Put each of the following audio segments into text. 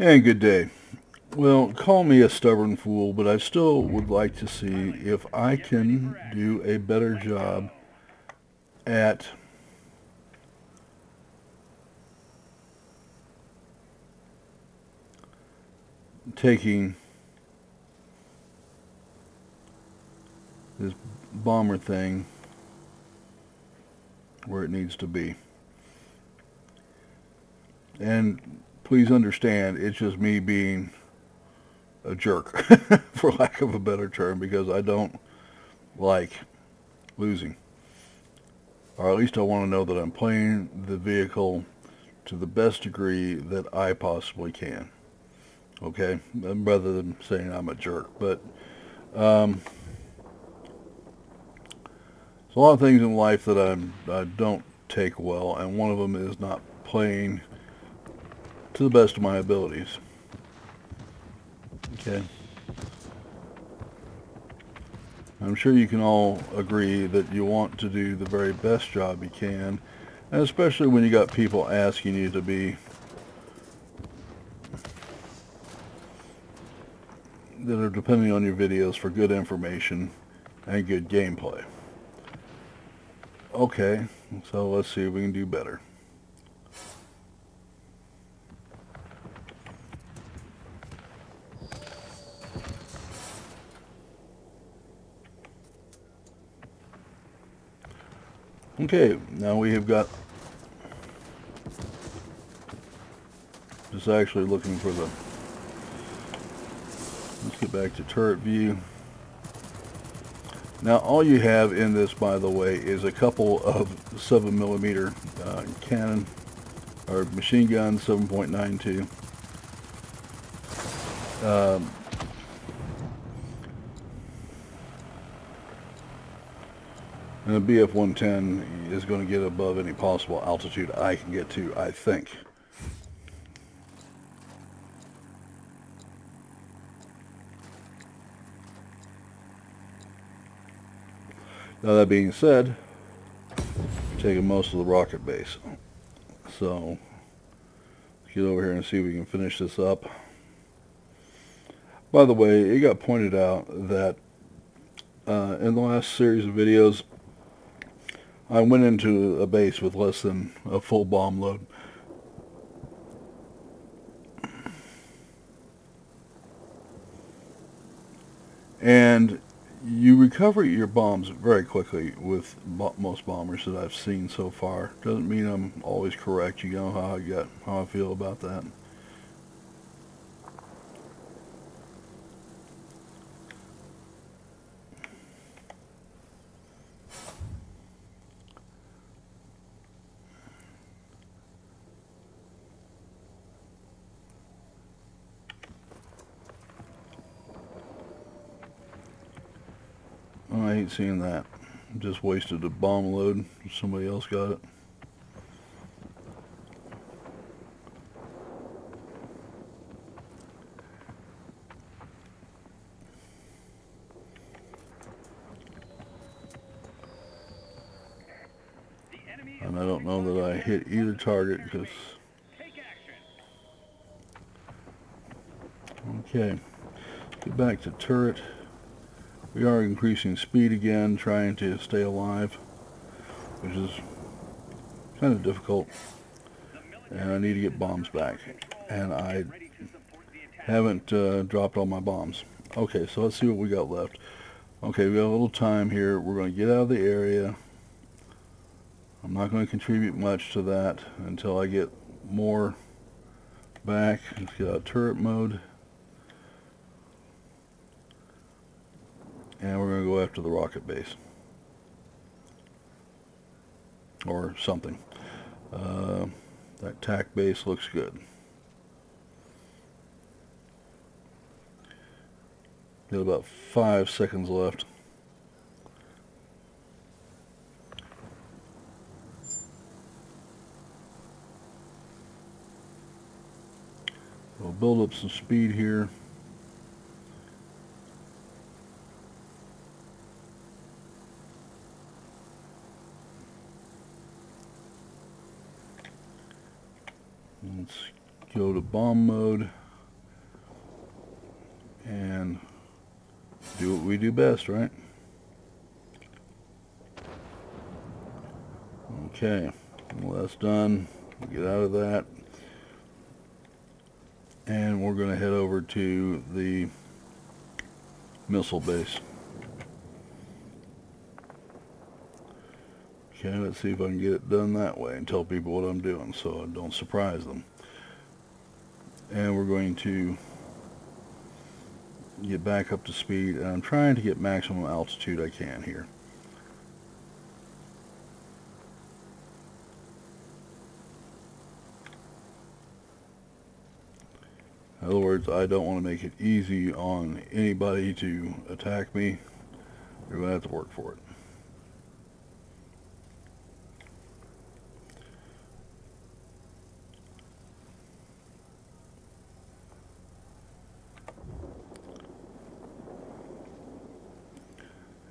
And good day. Well, call me a stubborn fool, but I still would like to see if I can do a better job at taking this bomber thing where it needs to be. And please understand, it's just me being a jerk, for lack of a better term, because I don't like losing. Or at least I want to know that I'm playing the vehicle to the best degree that I possibly can. Okay? Rather than saying I'm a jerk. But um, there's a lot of things in life that I don't take well, and one of them is not playing to the best of my abilities. Okay? I'm sure you can all agree that you want to do the very best job you can, and especially when you got people asking you to be that are depending on your videos for good information and good gameplay. Okay, so let's see if we can do better. Okay, now we have got just actually looking for the, let's get back to turret view. Now all you have in this, by the way, is a couple of 7mm cannon or machine gun 7.92. And the BF-110 is going to get above any possible altitude I can get to, I think. Now that being said, I'm taking most of the rocket base. So, let's get over here and see if we can finish this up. By the way, it got pointed out that in the last series of videos, I went into a base with less than a full bomb load. And you recover your bombs very quickly with most bombers that I've seen so far. Doesn't mean I'm always correct. You know how I feel about that. I ain't seeing that. Just wasted a bomb load. Somebody else got it. And I don't know that I hit either target because... Okay. Get back to turret. We are increasing speed again, trying to stay alive, which is kind of difficult. And I need to get bombs back. And I haven't dropped all my bombs. Okay, so let's see what we got left. Okay, we got a little time here. We're going to get out of the area. I'm not going to contribute much to that until I get more back. Let's get out of turret mode. And we're going to go after the rocket base. Or something. That TAC base looks good. Got about 5 seconds left. We'll build up some speed here. Let's go to bomb mode. Do what we do best, right? Okay, well, that's done. Get out of that. And we're going to head over to the missile base. Okay, let's see if I can get it done that way and tell people what I'm doing so I don't surprise them. And we're going to get back up to speed, and I'm trying to get maximum altitude I can here. In other words, I don't want to make it easy on anybody to attack me. They're going to have to work for it.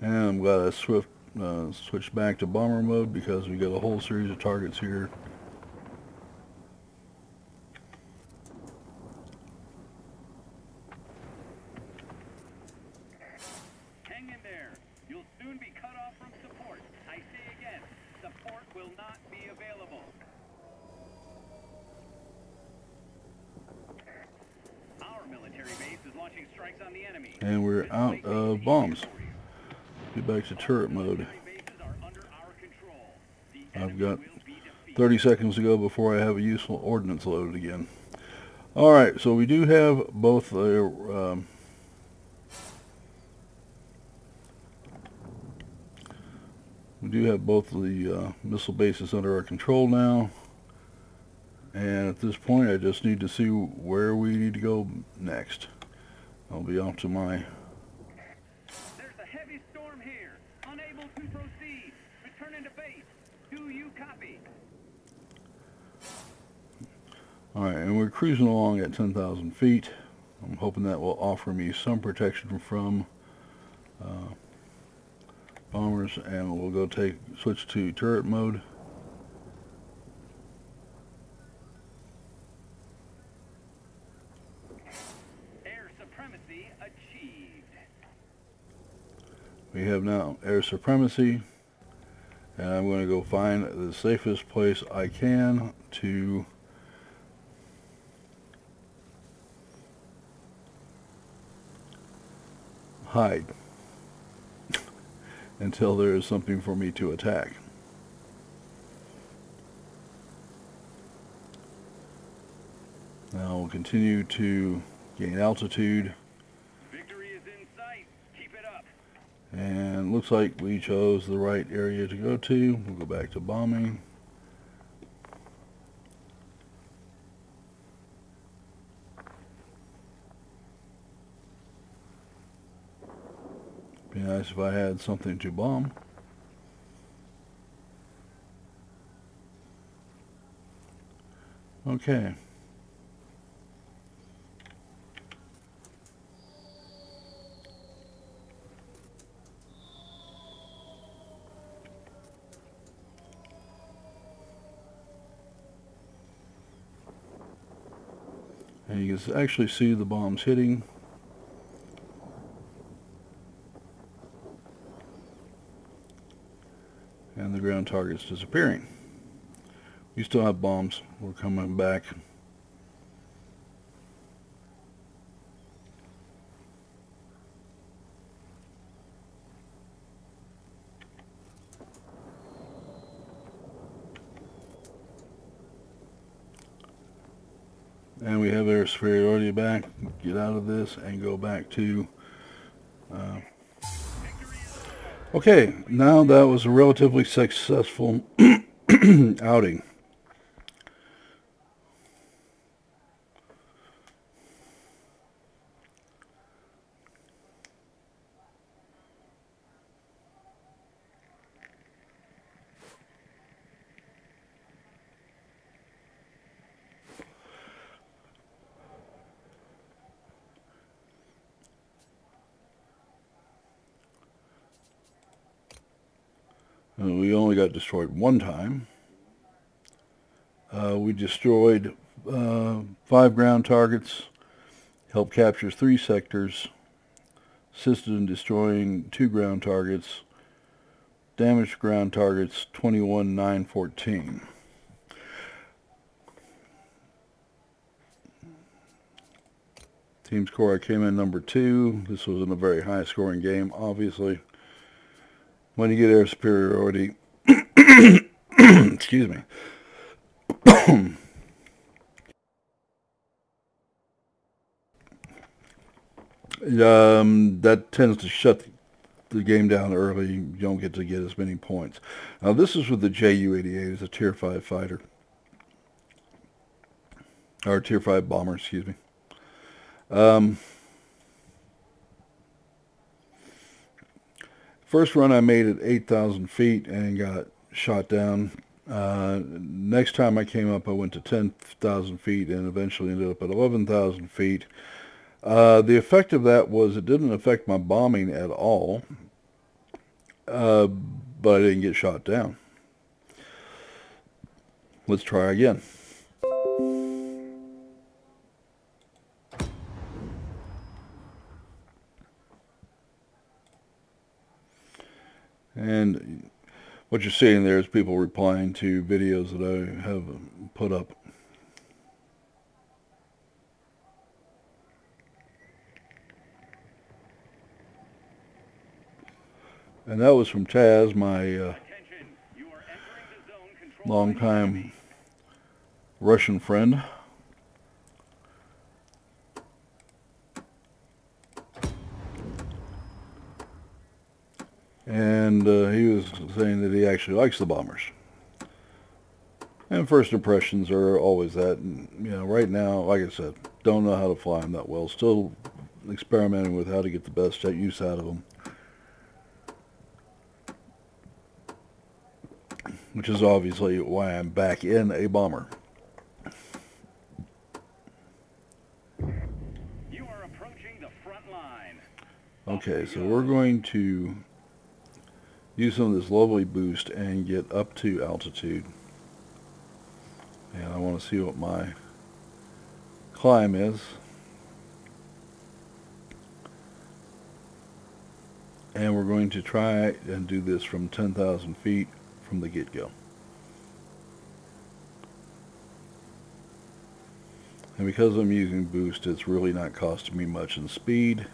And I'm glad I switched back to bomber mode because we got a whole series of targets here. Hang in there. You'll soon be cut off from support. I say again, support will not be available. Our military base is launching strikes on the enemy. And we're out of bombs. Get back to turret mode. I've got 30 seconds to go before I have a useful ordnance loaded again. Alright, so we do have both the missile bases under our control now. And at this point I just need to see where we need to go next. I'll be off to my... There's a heavy storm here. Unable to proceed. Return into base. Do you copy? Alright, and we're cruising along at 10,000 feet. I'm hoping that will offer me some protection from bombers, and we'll go switch to turret mode. Air supremacy achieved. We have now air supremacy, and I'm going to go find the safest place I can to hide until there is something for me to attack. Now we'll continue to gain altitude. Victory is in sight. Keep it up. And looks like we chose the right area to go to. We'll go back to bombing. Be nice if I had something to bomb. Okay. And you can actually see the bombs hitting. And the ground targets disappearing. We still have bombs. We're coming back. And we have air superiority back. Get out of this and go back to... Okay, now that was a relatively successful outing. We only got destroyed one time. We destroyed 5 ground targets, helped capture 3 sectors, assisted in destroying 2 ground targets. Damaged ground targets 21,914. Team score, I came in number 2. This wasn't a very high scoring game, obviously. When you get air superiority, excuse me, that tends to shut the game down early. You don't get as many points. Now this is with the Ju-88. It's a Tier 5 fighter. Or Tier 5 bomber, excuse me. First run I made at 8,000 feet and got shot down. Next time I came up, I went to 10,000 feet and eventually ended up at 11,000 feet. The effect of that was it didn't affect my bombing at all, but I didn't get shot down. Let's try again. And what you're seeing there is people replying to videos that I have put up. And that was from Taz, my longtime Russian friend. And he was saying that he actually likes the bombers. And first impressions are always that. And, you know, right now, like I said, don't know how to fly them that well. Still experimenting with how to get the best use out of them. Which is obviously why I'm back in a bomber. You are approaching the front line. Okay, so we're going to use some of this lovely boost and get up to altitude. And I want to see what my climb is. And we're going to try and do this from 10,000 feet from the get-go. And because I'm using boost, it's really not costing me much in speed.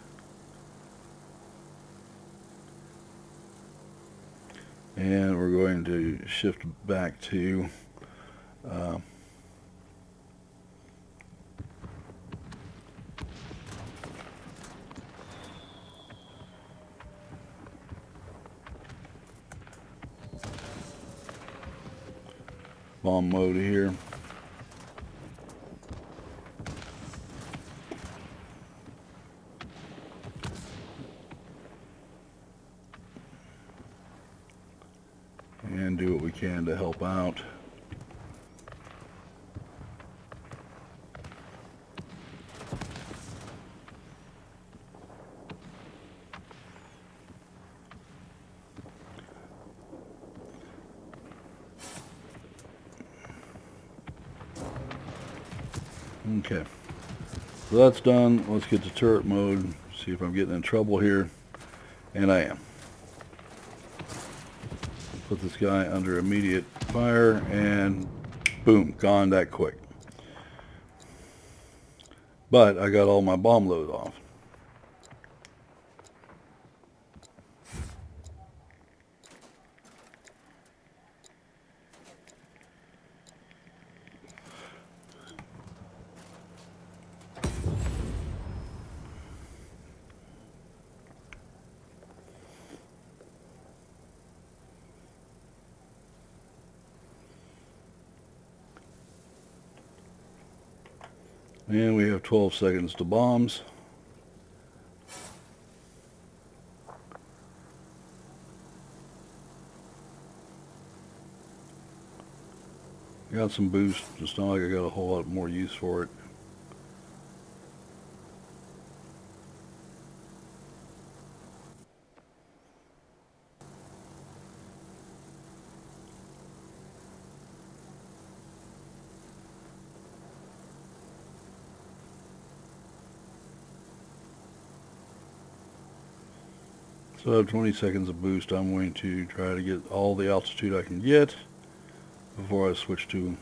And we're going to shift back to bomb mode here. And do what we can to help out. Okay, so that's done. Let's get to turret mode, see if I'm getting in trouble here, and I am. Put this guy under immediate fire, and boom, gone that quick. But I got all my bomb load off. And we have 12 seconds to bombs. Got some boost, just not like I got a whole lot more use for it. So I have 20 seconds of boost. I'm going to try to get all the altitude I can get before I switch to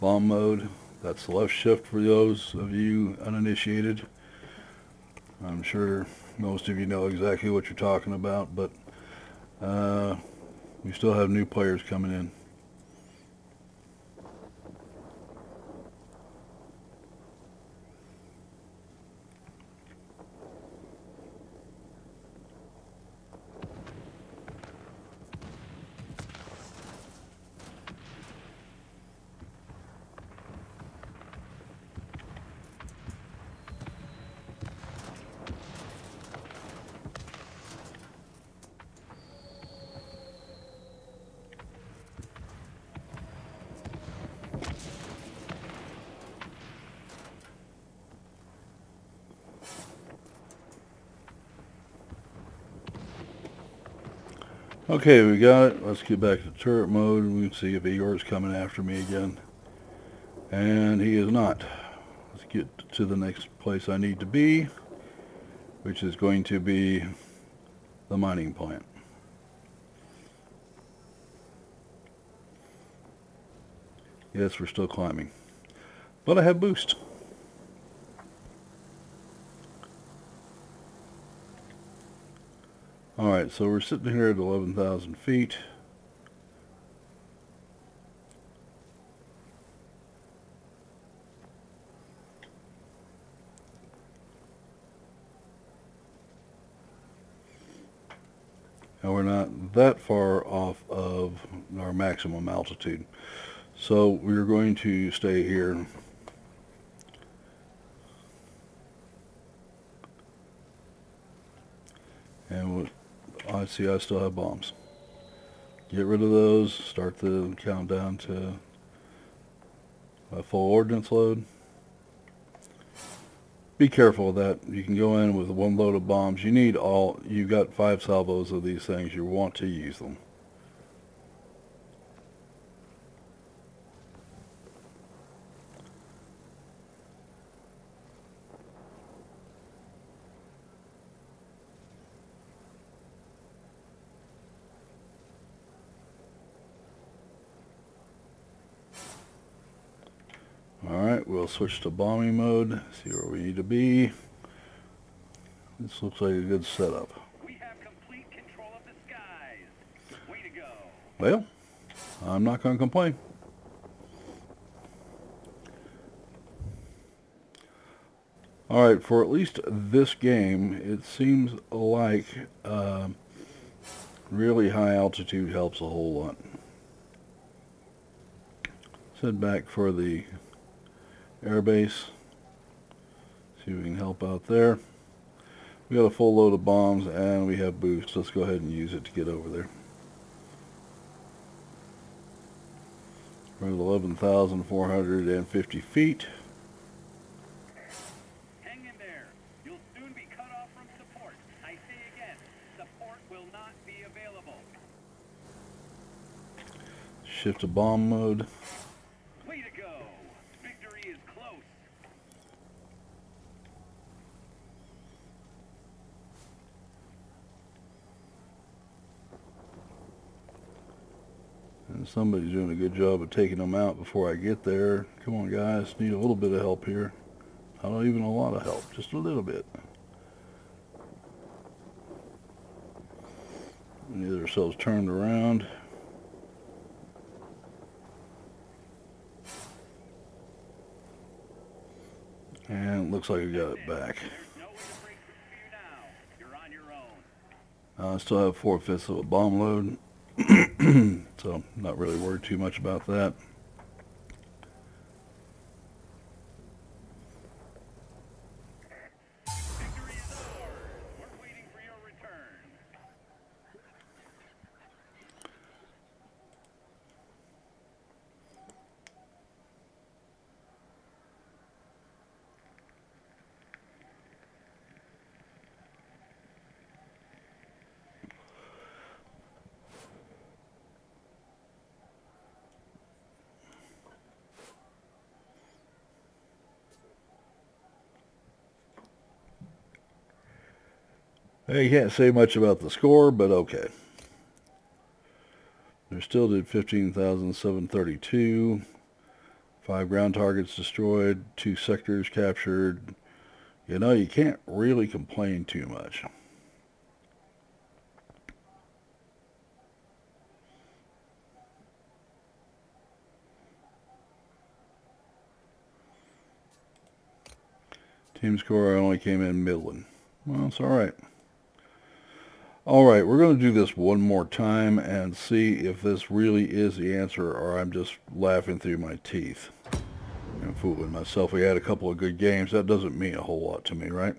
bomb mode. That's the left shift for those of you uninitiated. I'm sure most of you know exactly what you're talking about, but we still have new players coming in. Okay, we got it. Let's get back to turret mode and we can see if Igor's coming after me again. And he is not. Let's get to the next place I need to be, which is going to be the mining plant. Yes, we're still climbing. But I have boost. Alright, so we're sitting here at 11,000 feet. And we're not that far off of our maximum altitude. So we're going to stay here. And I see I still have bombs. Get rid of those, start the countdown to a full ordnance load. Be careful of that. You can go in with one load of bombs. You've got 5 salvos of these things. You want to use them. Alright, we'll switch to bombing mode, see where we need to be. This looks like a good setup. We have complete control of the skies. Way to go. Well, I'm not going to complain. Alright, for at least this game, it seems like really high altitude helps a whole lot. Let's head back for the airbase. See if we can help out there. We got a full load of bombs and we have boost. Let's go ahead and use it to get over there. We're at 11,450 feet. Hang in there. You'll soon be cut off from support. I say again, support will not be available. Shift to bomb mode. Way to go. Victory is close. And somebody's doing a good job of taking them out before I get there. Come on, guys. Need a little bit of help here. Not even a lot of help. Just a little bit. Get ourselves turned around. And it looks like we got it back. There's no way to break through for you now. You're on your own. I still have 4/5 of a bomb load. So, not really worried too much about that. Victory is ours. We're waiting for your return. You can't say much about the score, but okay. They still did 15,732. 5 ground targets destroyed, 2 sectors captured. You know, you can't really complain too much. Team score only came in middling. Well, it's all right. All right, we're going to do this one more time and see if this really is the answer or I'm just laughing through my teeth and fooling myself. We had a couple of good games. That doesn't mean a whole lot to me, right?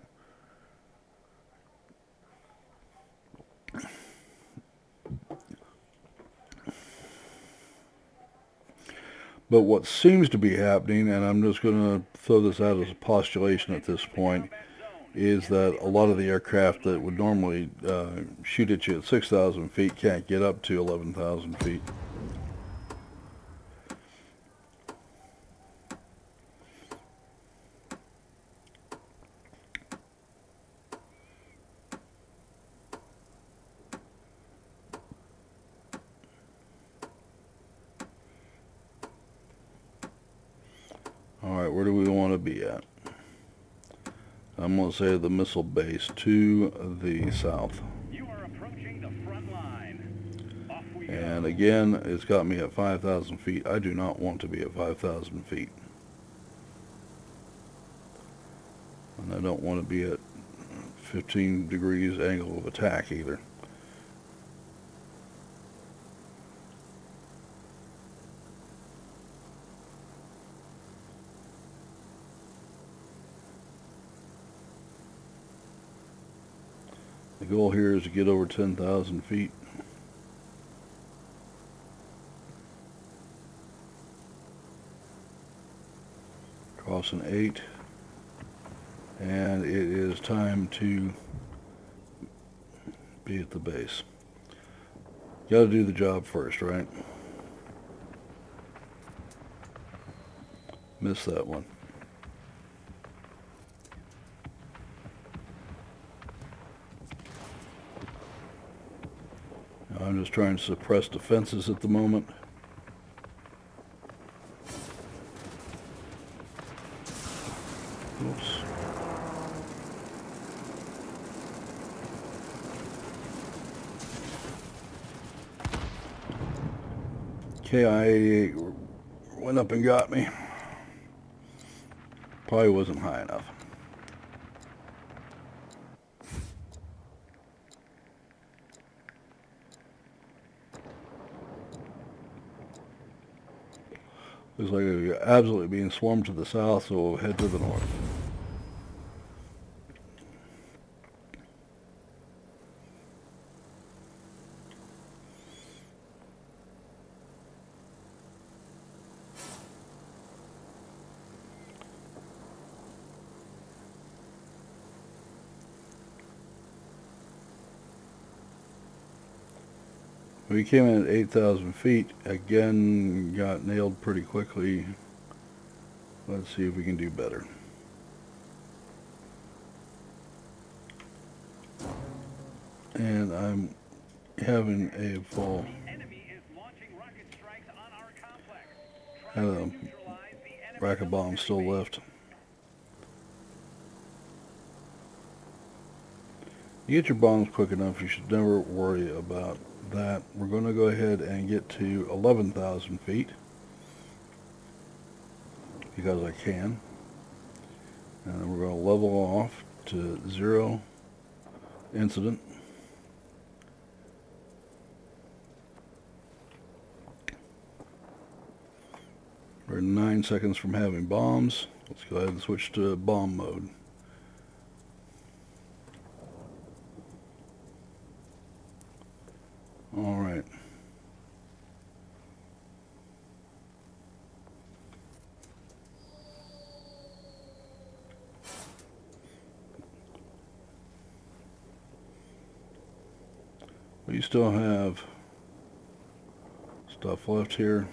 But what seems to be happening, and I'm just going to throw this out as a postulation at this point, is that a lot of the aircraft that would normally shoot at you at 6,000 feet can't get up to 11,000 feet. Alright, where do we want to be at? I'm going to say the missile base to the south. You are approaching the front line. Off we go. And again, it's got me at 5,000 feet. I do not want to be at 5,000 feet. And I don't want to be at 15 degrees angle of attack either. The goal here is to get over 10,000 feet. Crossing 8. And it is time to be at the base. Got to do the job first, right? Missed that one. I'm just trying to suppress defenses at the moment. Oops. KI-88 went up and got me. Probably wasn't high enough. Looks like we're absolutely being swarmed to the south, so we'll head to the north. We came in at 8,000 feet. Again, got nailed pretty quickly. Let's see if we can do better. And I'm having a fall. The enemy is launching rocket strikes on our complex. Had Try to a neutralize the enemy rack of bombs still military left. You get your bombs quick enough, you should never worry about that. We're going to go ahead and get to 11,000 feet because I can. And then we're going to level off to 0 incident. We're 9 seconds from having bombs. Let's go ahead and switch to bomb mode. All right. We still have stuff left here.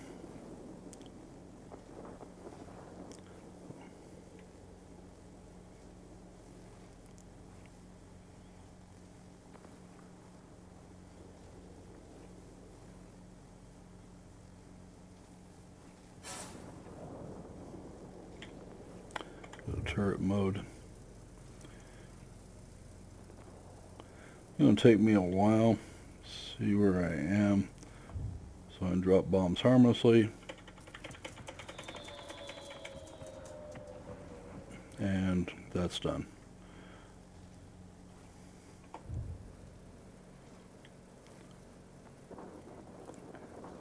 turret mode. It's going to take me a while. See where I am. So I can drop bombs harmlessly. And that's done.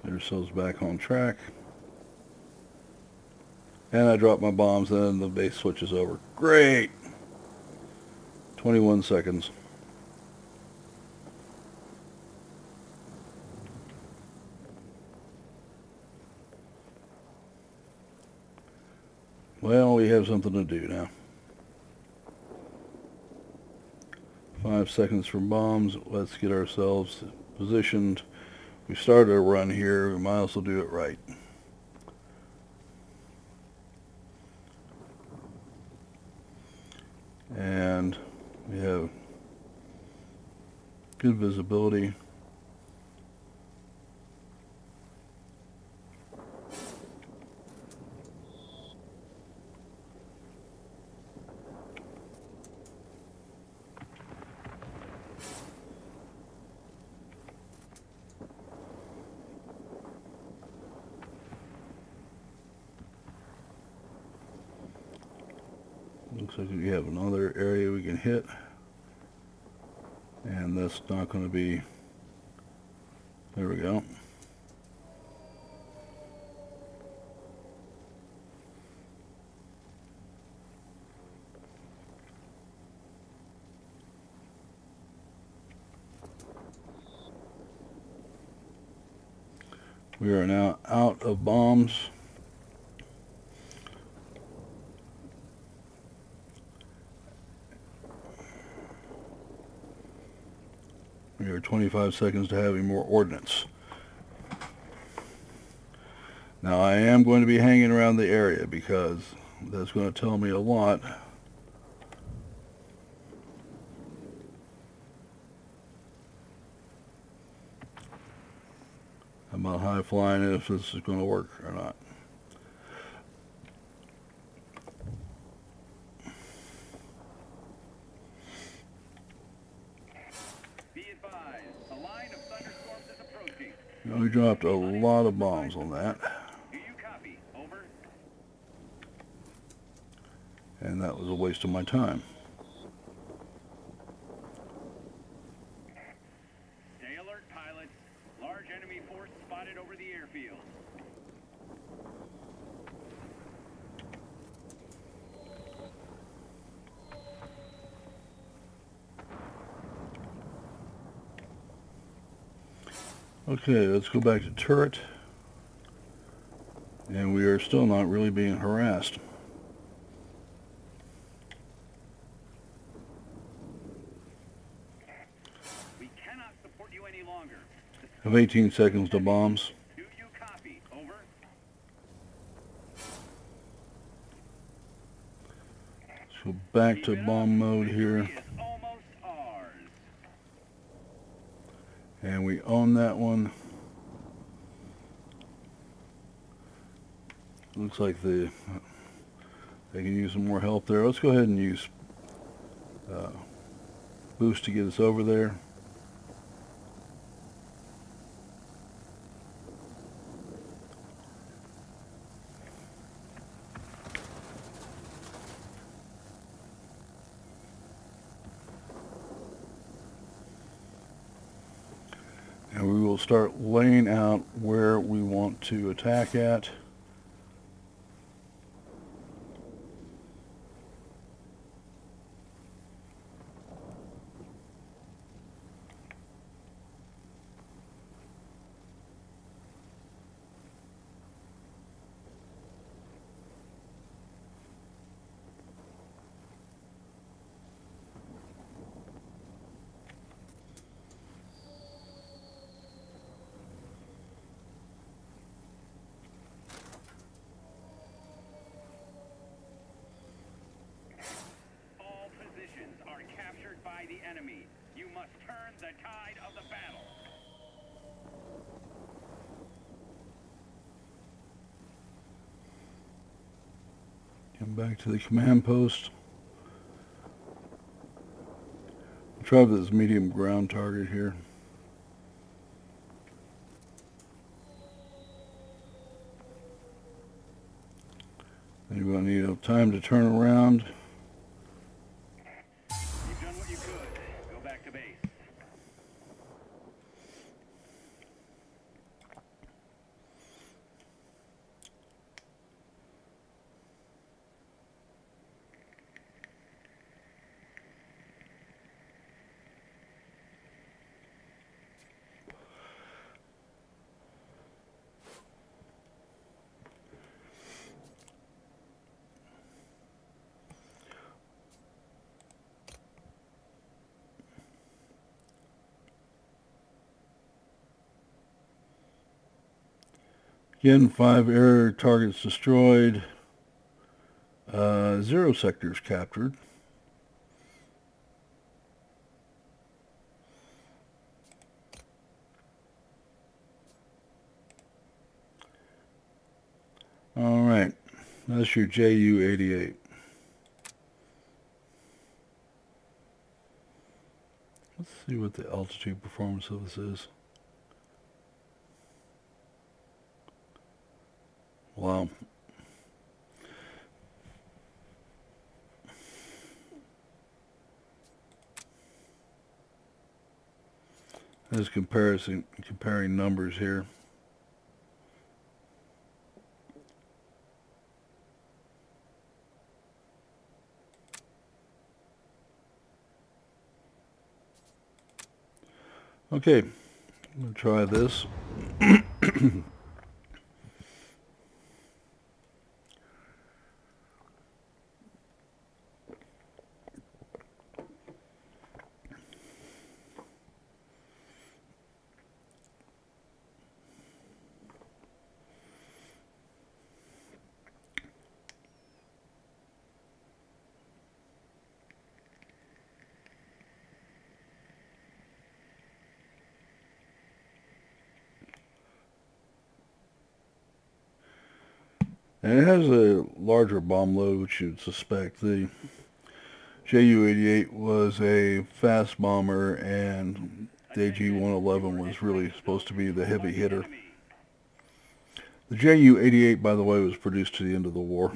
Get ourselves back on track. And I drop my bombs, and then the base switches over. Great! 21 seconds. Well, we have something to do now. 5 seconds for bombs. Let's get ourselves positioned. We started a run here. We might as well do it right. And we have good visibility. Looks like we have another area we can hit, and that's not going to be, there we go. We are now out of bombs. We are 25 seconds to having more ordnance. Now I am going to be hanging around the area because that's going to tell me a lot. About high flying, if this is going to work or not. Be advised, a line of thunderstorms is approaching. Now, we dropped a lot of bombs on that. Do you copy? Over. And that was a waste of my time. Stay alert, pilots. Large enemy force spotted over the airfield. Okay, let's go back to turret. And we are still not really being harassed. We cannot support you any longer. Have 18 seconds to bombs. Do you copy? Over. Let's go back to bomb mode here. Victory is almost ours. And we own that one. Looks like they can use some more help there. Let's go ahead and use boost to get us over there. And we will start laying out where we want to attack at. All positions are captured by the enemy. You must turn the tide of the battle. Come Back to the command post. Try this medium ground target here. You're going to need enough time to turn around. You've done what you could. Go back to base. Again, 5 air targets destroyed, 0 sectors captured. Alright, that's your JU-88. Let's see what the altitude performance of this is. Wow. There's comparing numbers here. Okay, I'm going to try this. And it has a larger bomb load, which you'd suspect. The JU-88 was a fast bomber, and the AG-111 was really supposed to be the heavy hitter. The JU-88, by the way, was produced to the end of the war.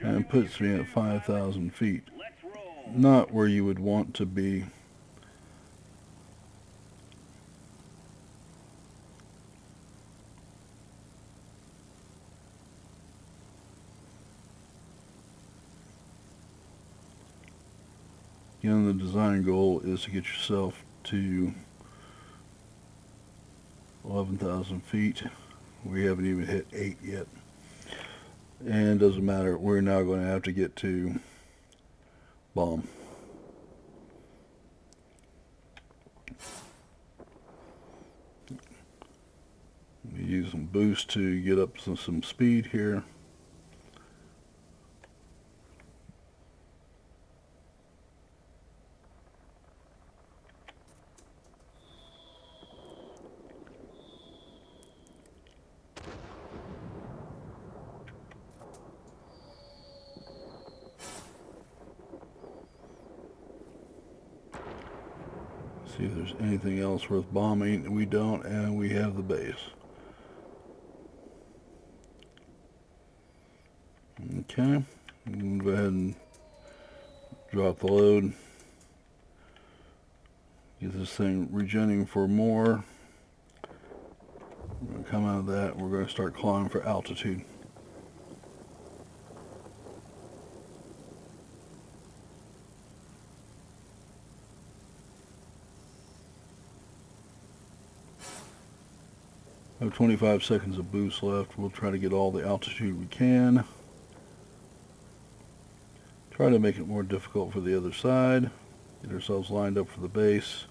And it puts me at 5,000 feet. Not where you would want to be. Again, the design goal is to get yourself to 11,000 feet. We haven't even hit 8 yet. And it doesn't matter, we're now going to have to get to bomb. We use some boost to get up some speed here. See if there's anything else worth bombing. We don't, and we have the base. Okay, we'll go ahead and drop the load. Get this thing regenerating for more. We're going to come out of that. We're going to start climbing for altitude. I have 25 seconds of boost left. We'll try to get all the altitude we can. Try to make it more difficult for the other side. Get ourselves lined up for the base.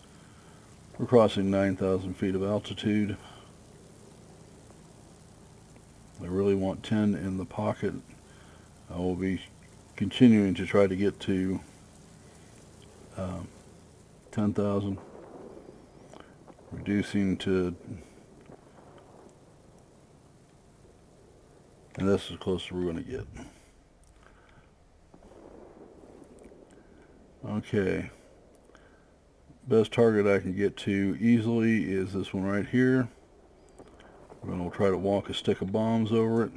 We're crossing 9,000 feet of altitude. I really want 10 in the pocket. I will be continuing to try to get to 10,000. Reducing to, and this is as close as we're going to get. Okay, best target I can get to easily is this one right here. And we'll try to walk a stick of bombs over it.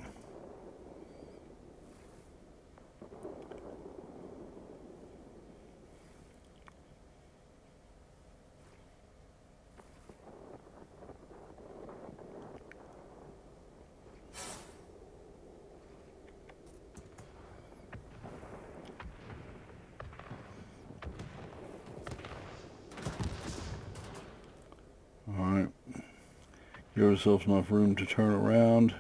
Alright, give ourselves enough room to turn around.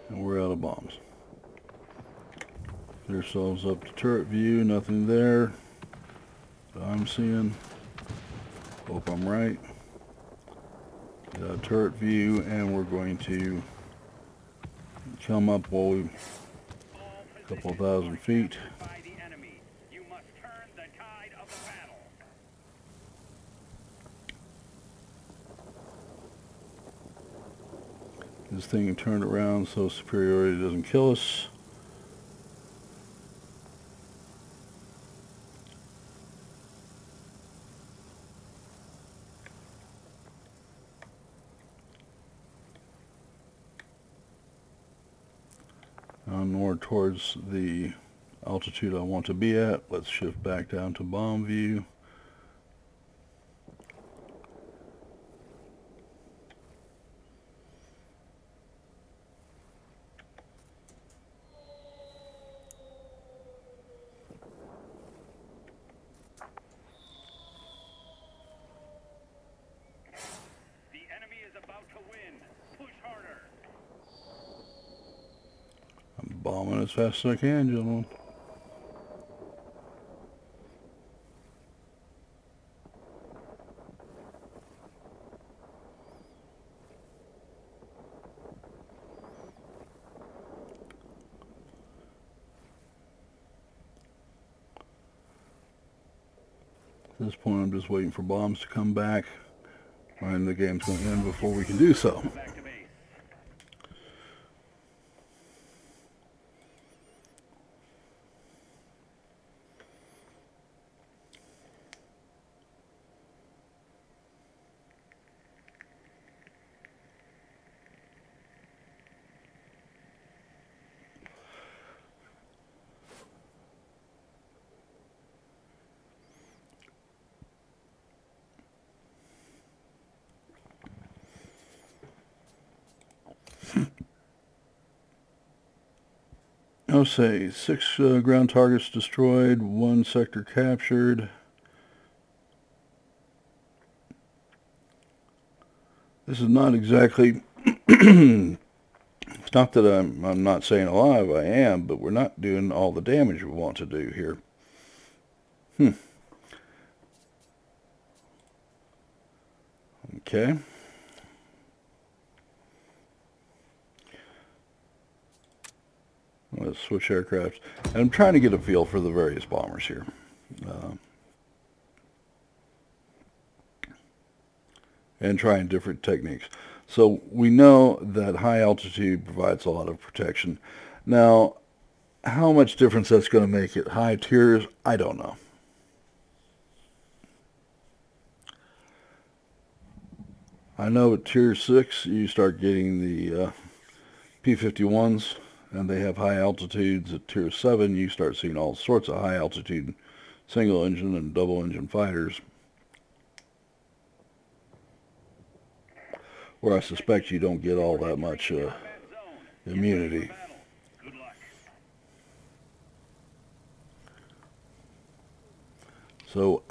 And we're out of bombs. Get ourselves up to turret view, nothing there that I'm seeing. Hope I'm right. Turret view, and we're going to come up while we a couple thousand feet. This thing turned around so superiority doesn't kill us. More towards the altitude I want to be at. Let's shift back down to bomb view. The enemy is about to win. Push harder. I'm bombing as fast as I can, gentlemen. At this point, I'm just waiting for bombs to come back. And the game's going to end before we can do so. I'll say 6 ground targets destroyed, 1 sector captured. This is not exactly, it's not that I'm not saying alive, I am, but we're not doing all the damage we want to do here. Okay. Let's switch aircraft. And I'm trying to get a feel for the various bombers here. And trying different techniques. So we know that high altitude provides a lot of protection. Now, how much difference that's going to make at high tiers, I don't know. I know at tier 6 you start getting the P-51s. And they have high altitudes. At tier 7, you start seeing all sorts of high altitude single engine and double engine fighters. where I suspect you don't get all that much immunity. Good luck. So,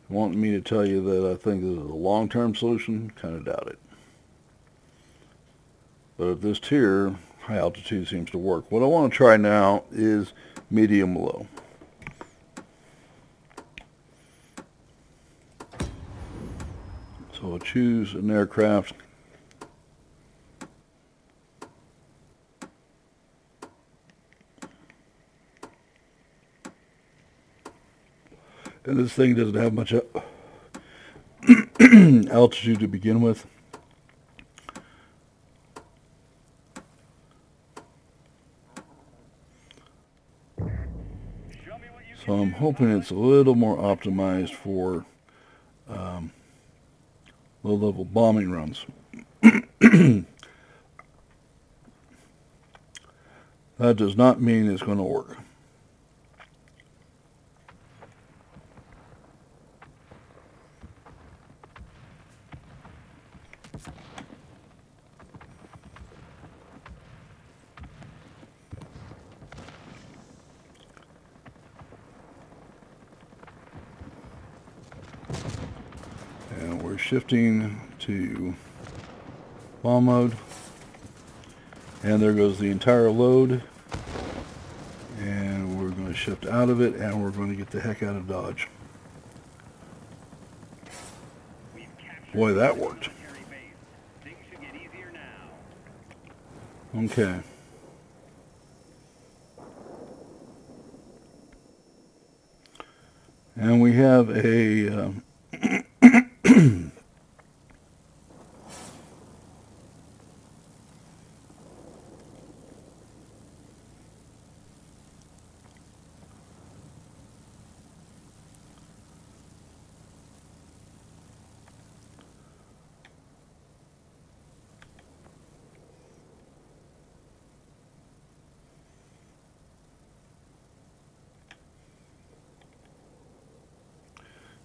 wanting me to tell you that I think this is a long-term solution? Kind of doubt it. But at this tier, high altitude seems to work. What I want to try now is medium low. So I'll choose an aircraft. And this thing doesn't have much altitude to begin with. So I'm hoping it's a little more optimized for low-level bombing runs. That does not mean it's going to work. And we're shifting to bomb mode. And there goes the entire load. And we're going to shift out of it, and we're going to get the heck out of Dodge. Boy, that worked. Okay. And we have a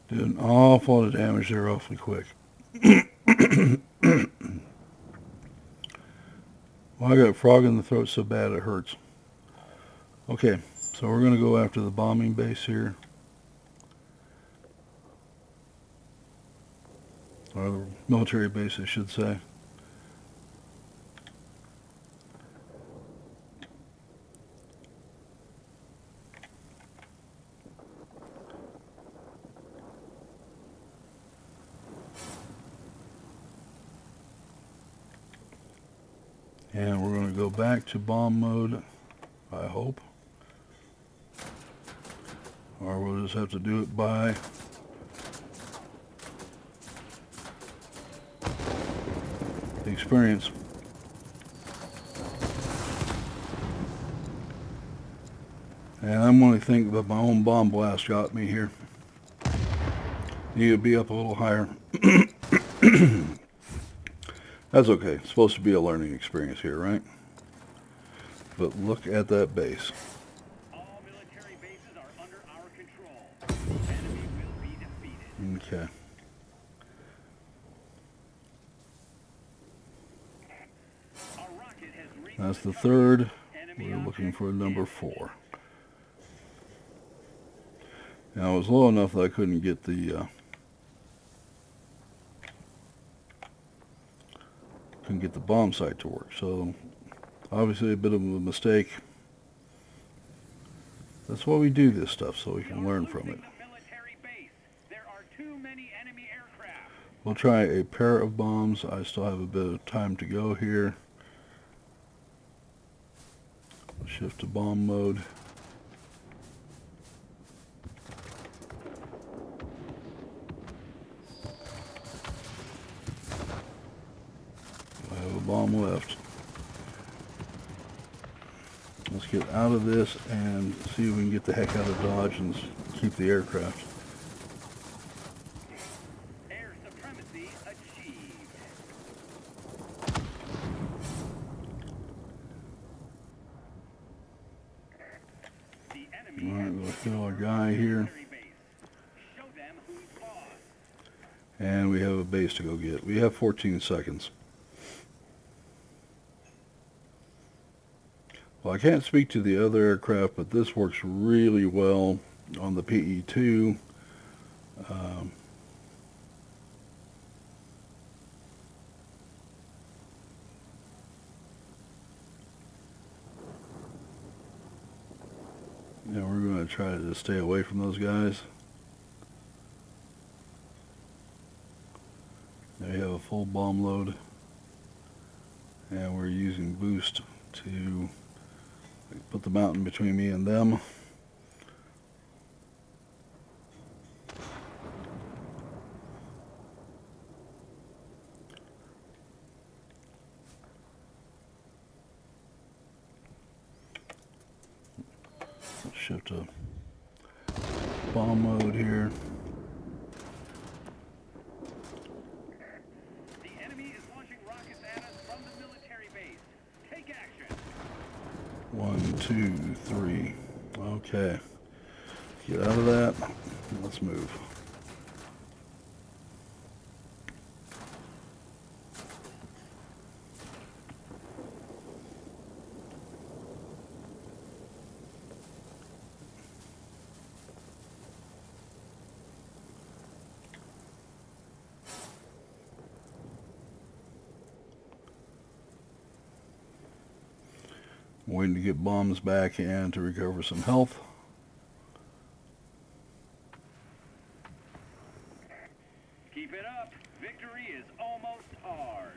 did an awful lot of damage there awfully quick. Well, I got a frog in the throat so bad it hurts. Okay, so we're going to go after the bombing base here. Or the military base, I should say. And we're going to go back to bomb mode, I hope. Or we'll just have to do it by the experience. And I'm going to think that my own bomb blast got me here. Need to be up a little higher. That's okay. It's supposed to be a learning experience here, right? But look at that base. All military bases are under our control. The enemy will be defeated. Okay. A rocket has reached That's the target. third. Enemy We're looking object for number is 4. Now, it was low enough that I couldn't get the bomb sight to work. So, obviously a bit of a mistake. That's why we do this stuff, so we can learn from it. military base. There are too many enemy aircraft. We'll try a pair of bombs. I still have a bit of time to go here. Shift to bomb mode. I have a bomb left. Let's get out of this and see if we can get the heck out of Dodge and keep the aircraft. Air supremacy achieved. The enemy Alright, has we'll kill our guy here. military base. Show them who's boss. And we have a base to go get. We have 14 seconds. Well, I can't speak to the other aircraft, but this works really well on the PE-2. Yeah, we're going to try to just stay away from those guys. They have a full bomb load, and we're using boost to put the mountain between me and them. Let's shift to bomb mode here. The enemy is launching rockets at us from the military base. Take action. 1, 2, 3. Okay. Get out of that. Let's move. Waiting to get bombs back and to recover some health. Keep it up. Victory is almost ours.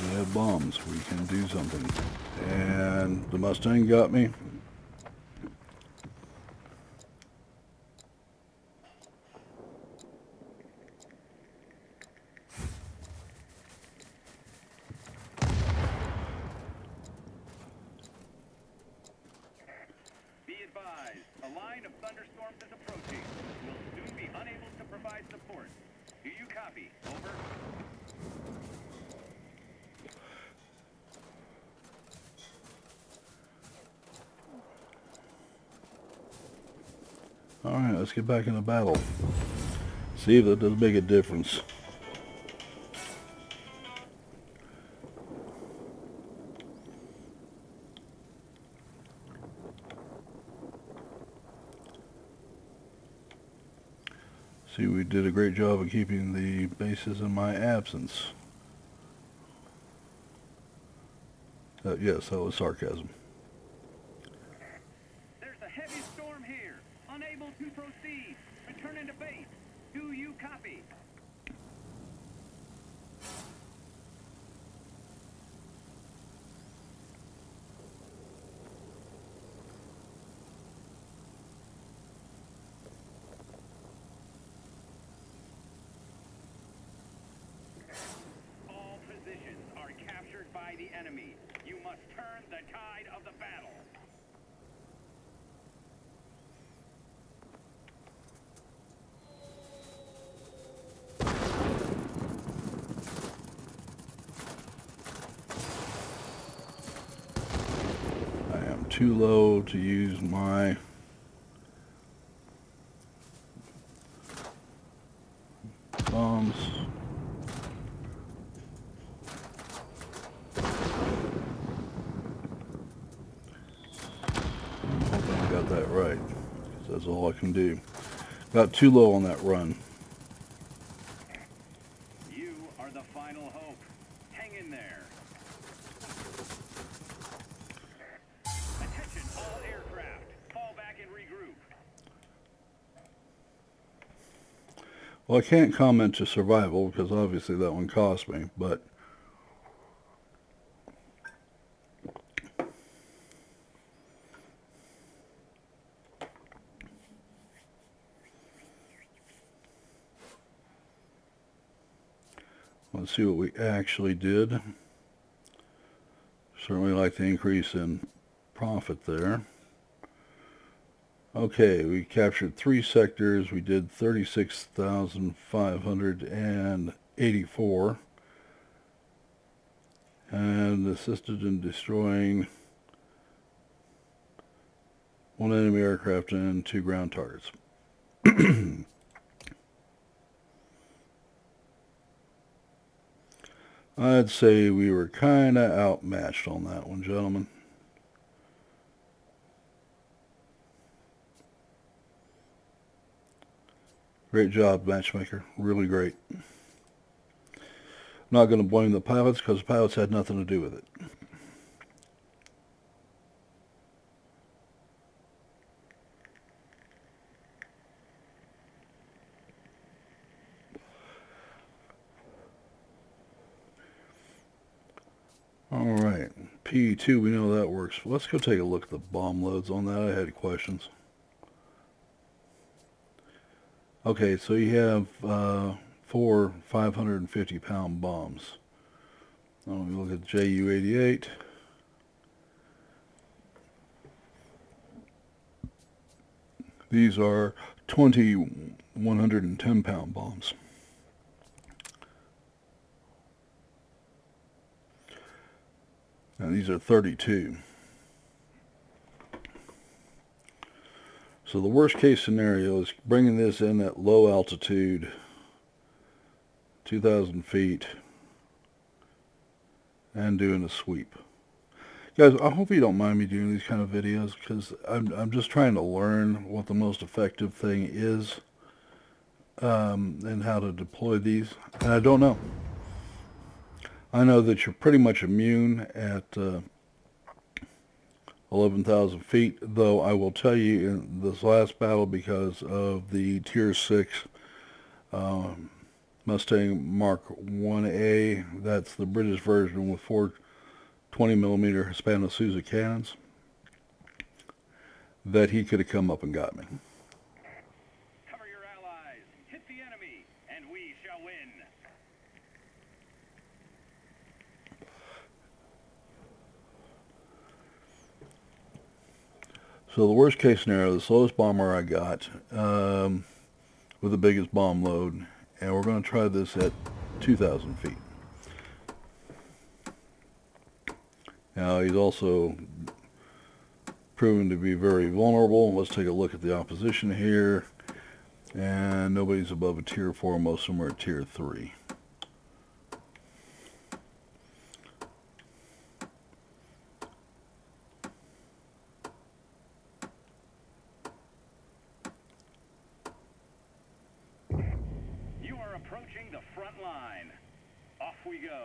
We have bombs. We can do something. And the Mustang got me. Be advised, a line of thunderstorms is approaching. We'll soon be unable to provide support. Do you copy? Over. Alright, let's get back in the battle. See if that does make a difference. See, we did a great job of keeping the bases in my absence. Yes, that was sarcasm. There's a heavy storm here. Unable to proceed. Return into base. Do you copy? All positions are captured by the enemy. You must turn the tide of the battle. I am too low to use my bombs. I'm hoping I got that right, 'cause that's all I can do. Got too low on that run. You are the final hope. Hang in there. Attention all aircraft. Fall back and regroup. Well, I can't comment to survival because obviously that one cost me, but let's see what we actually did. Certainly like the increase in profit there. Okay, we captured 3 sectors. We did 36,584 and assisted in destroying 1 enemy aircraft and 2 ground targets. I'd say we were kind of outmatched on that one, gentlemen. Great job, matchmaker. Really great. I'm not going to blame the pilots because the pilots had nothing to do with it. Alright, P2, we know that works. Let's go take a look at the bomb loads on that. I had questions. Okay, so you have 4 550-pound bombs. Now we look at JU-88. These are 20 110-pound bombs. And these are 32. So the worst case scenario is bringing this in at low altitude, 2,000 feet, and doing a sweep. Guys, I hope you don't mind me doing these kind of videos because I'm just trying to learn what the most effective thing is and how to deploy these. And I don't know. I know that you're pretty much immune at 11,000 feet, though I will tell you in this last battle, because of the Tier 6 Mustang Mark 1A, that's the British version with 4 20mm Hispano-Suiza cannons, that he could have come up and got me. Cover your allies, hit the enemy, and we shall win. So the worst case scenario, the slowest bomber I got with the biggest bomb load, and we're going to try this at 2,000 feet. Now he's also proven to be very vulnerable. Let's take a look at the opposition here, and nobody's above a Tier 4, most of them are at Tier 3. Approaching the front line. Off we go.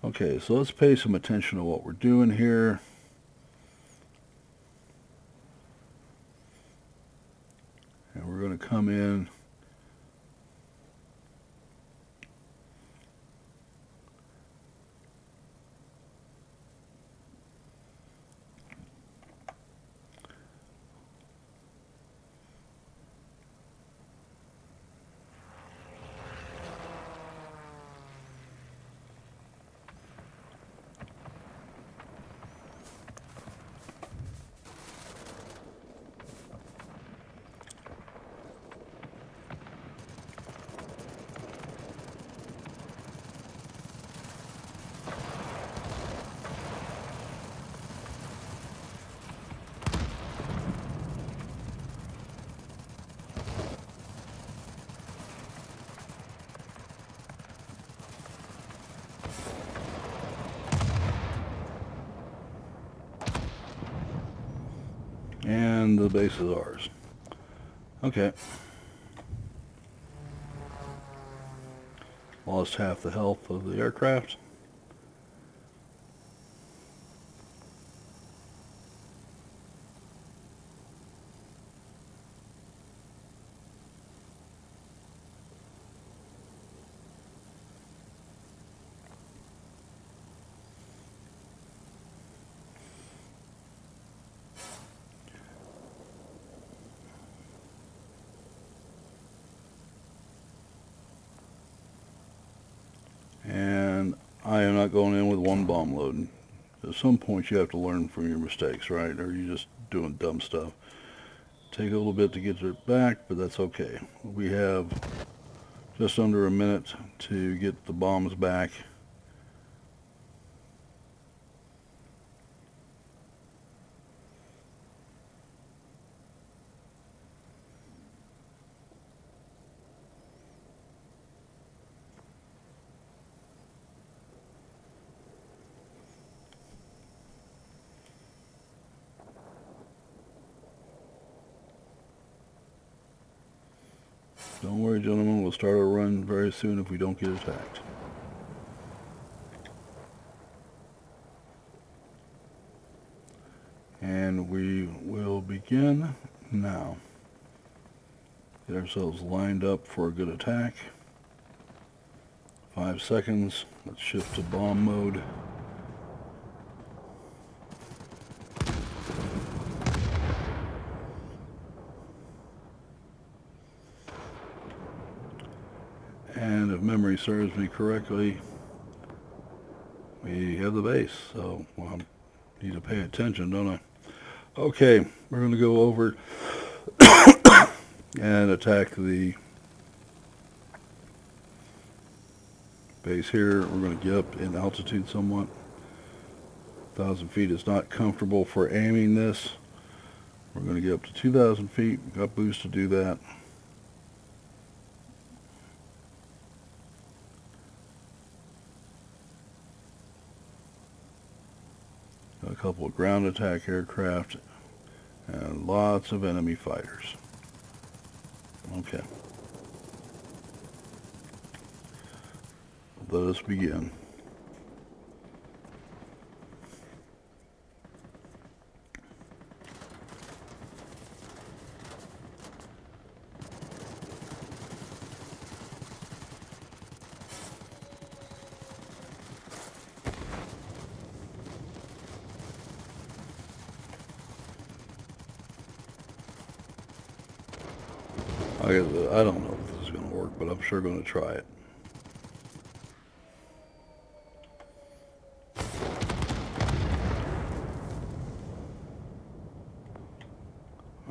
Okay, so let's pay some attention to what we're doing here. And we're going to come in. And the base is ours. Okay. Lost half the health of the aircraft. And I am not going in with one bomb load. At some point you have to learn from your mistakes, right? Or you're just doing dumb stuff. Take a little bit to get it back, but that's okay. We have just under a minute to get the bombs back. Don't worry, gentlemen, we'll start our run very soon if we don't get attacked. And we will begin now. Get ourselves lined up for a good attack. 5 seconds. Let's shift to bomb mode. And if memory serves me correctly, we have the base. So, well, I need to pay attention, don't I? Okay, we're going to go over and attack the base here. We're going to get up in altitude somewhat. 1,000 feet is not comfortable for aiming this. We're going to get up to 2,000 feet. We've got boost to do that. Got a couple of ground attack aircraft and lots of enemy fighters. Okay. Let us begin. I don't know if this is going to work, but I'm sure going to try it.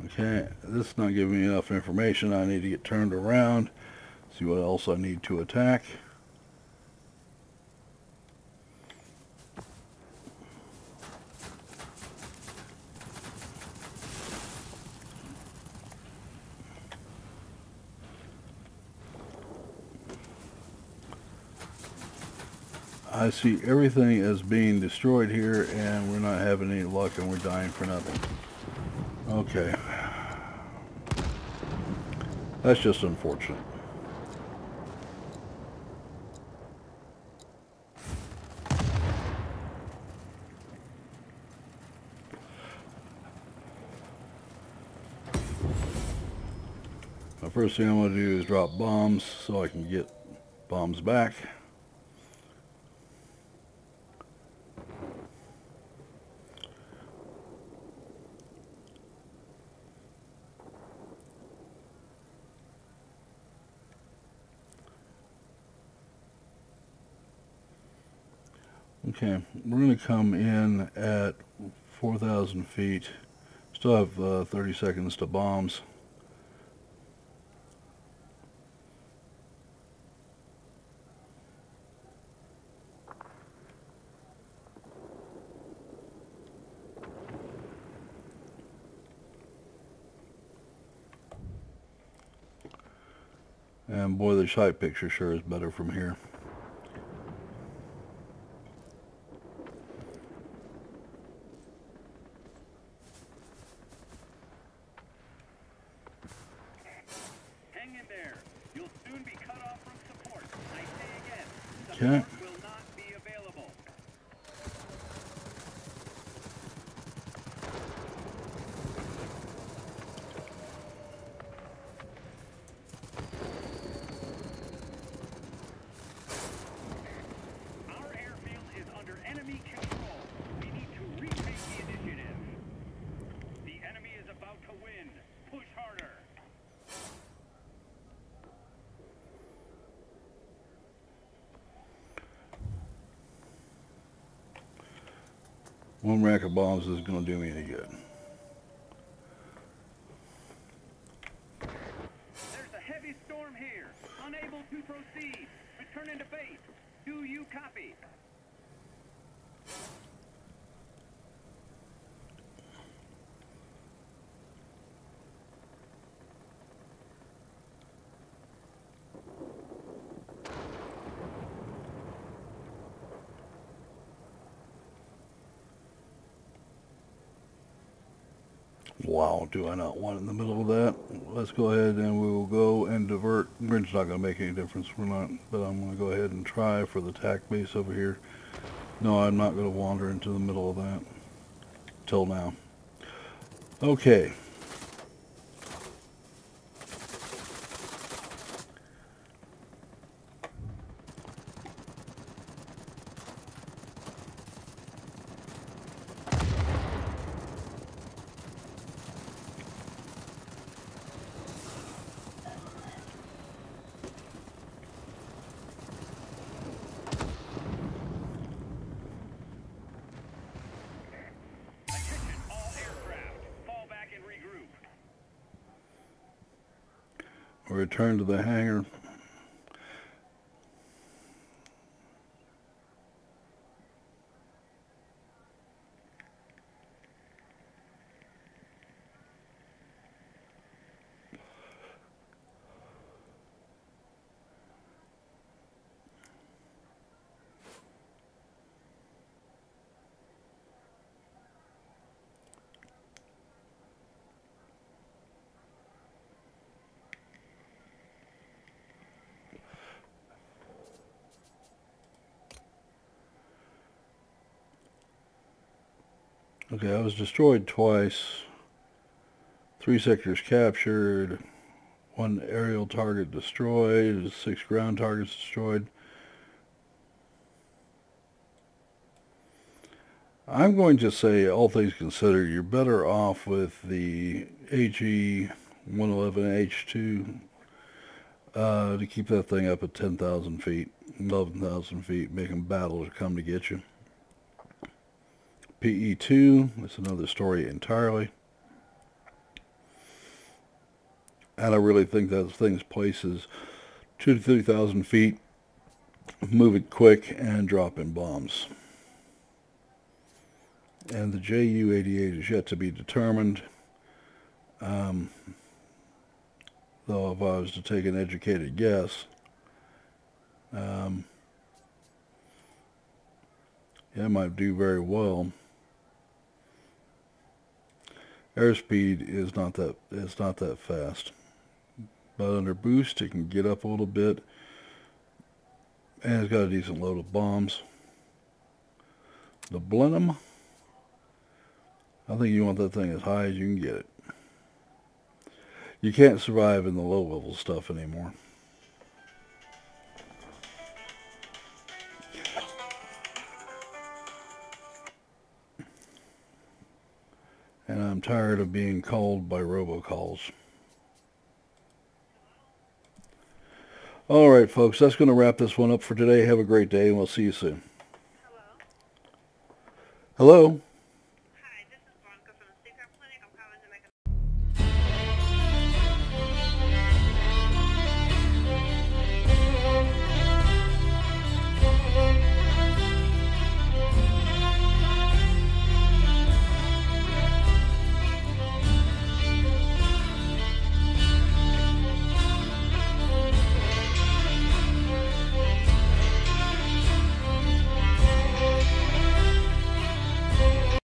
Okay, this is not giving me enough information. I need to get turned around, see what else I need to attack. I see everything as being destroyed here, and we're not having any luck, and we're dying for nothing. Okay. That's just unfortunate. The first thing I'm going to do is drop bombs so I can get bombs back. Okay, we're going to come in at 4,000 feet. Still have 30 seconds to bombs. And boy, the shite picture sure is better from here. Hang in there. You'll soon be cut off from support. I say again, Okay. support will not be available. Our airfield is under enemy control. We need to retake the initiative. The enemy is about to win. Push harder. One rack of bombs isn't going to do me any good. There's a heavy storm here. Unable to proceed. Return into base. Do you copy? Wow, do I not want it in the middle of that? Let's go ahead and we will go and divert. Bridge's not going to make any difference. We're not, but I'm going to go ahead and try for the tack base over here. No, I'm not going to wander into the middle of that. Till now. Okay. Attention all aircraft. Fall back and regroup. We'll return to the hangar. Okay, I was destroyed twice. 3 sectors captured. 1 aerial target destroyed. 6 ground targets destroyed. I'm going to say, all things considered, you're better off with the AG-111H2 to keep that thing up at 10,000 feet, 11,000 feet, making battle to come to get you. PE2, that's another story entirely. And I really think that thing's place is 2,000 to 3,000 feet, move it quick, and drop in bombs. And the JU-88 is yet to be determined. Though if I was to take an educated guess, yeah, it might do very well. Airspeed is not that fast, but under boost it can get up a little bit, and it's got a decent load of bombs. The Blenheim, I think you want that thing as high as you can get it. You can't survive in the low level stuff anymore. And I'm tired of being called by robocalls. Alright folks, that's going to wrap this one up for today. Have a great day and we'll see you soon. Hello? Hello?